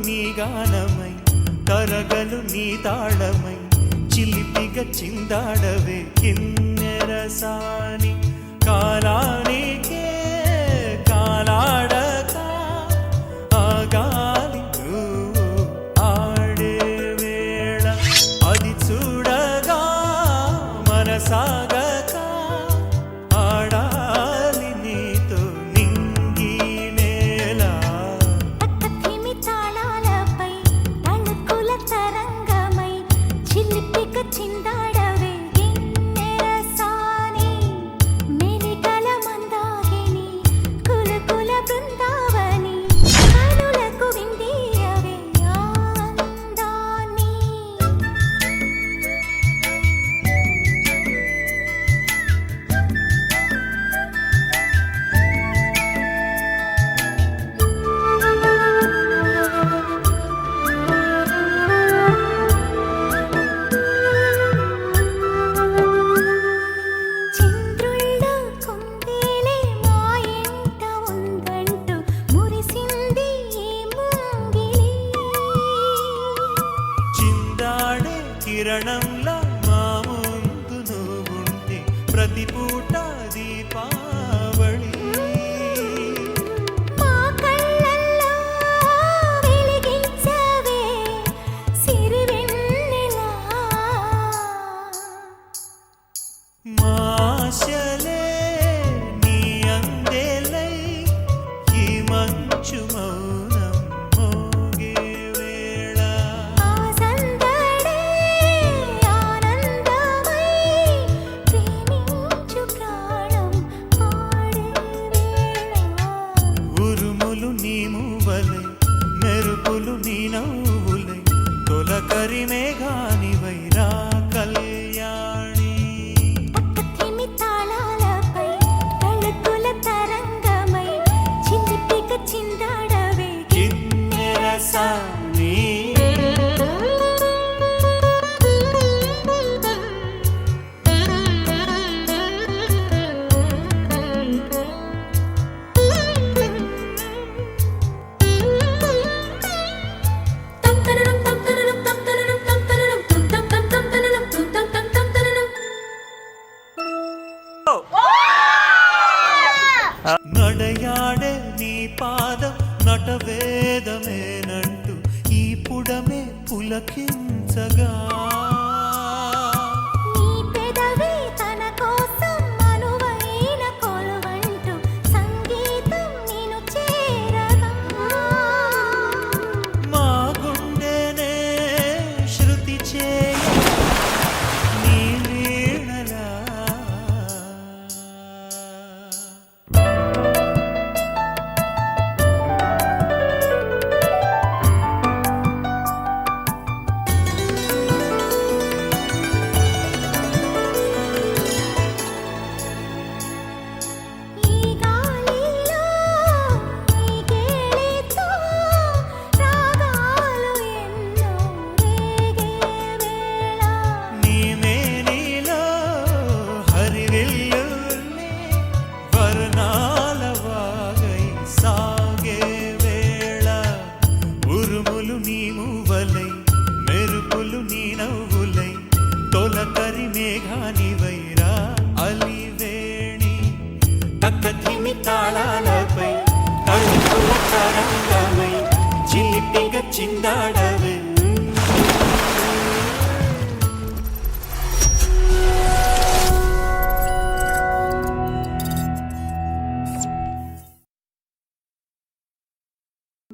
నీ గానమై తరగలు నీ తాళమై చిలిపిగా చిందాడవే కిన్నెరసాని కాలానికే కాలాడక ఆగాలి నువ్వు ఆడే వేళ అది చూడగా మనసాగక ఆడాలి నీతో నింగి నేల పక్కతిమి తాళాలపై తళుకుల తరంగమై చిలిపిగా చిందాడవే గిన్నెరసాని మెలికల మందాగిని కులకుల బృందావని కనులకు విందియవే ఆనందాన్ని చంద్రుల్లో కుందేలే మా ఎంట ఉందంటూ మురిసింది ఈ ముంగిలి చిందాడే కిరణంలా మా ముందు నువ్వుంటే ప్రతి పూట దీపావళి మా కళ్ళల్లో వెలిగించవే సిరివెన్నెలా మాశలే నీ అందేలై ఈ మంచు మౌనం మోగే వేళ ఆ సందడే ఆనందమై ప్రేమించు ప్రాణం పాడే వేళ ఉరుములు నీ మూవలై మెరుపులు నీ నవ్వులై తొలకరి మేఘానివై రా కళ్యాణి పక్కతిమి తాళాలపై తళుకుల తరంగమై చిలిపిగా చిందాడవే కిన్నెరసాని నడయాడే నీ పాదం నటవేదమేనంటూ ఈ పుడమే పులకించగా నీ పెదవి తన కోసం అనువైన కొలువంటూ సంగీతం నిన్ను చేరగా మా గుండెనే శృతి చేయ నీ వీణలా ఈ గాలిలో ఈ కేళితో రాగాలు ఎన్నో రేగే వేళ నీ మేనిలో హరివిల్లుల్ని వర్ణాల వాగై సాగే వేళ ఉరుములు నీ మూవలై మెరుపులు నీ నవ్వులై తొలకరి మేఘానివైరా అలివేణి తక్కతిమి తాళాలపై తళుకుల తరంగమై చిలిపిగా చిందాడ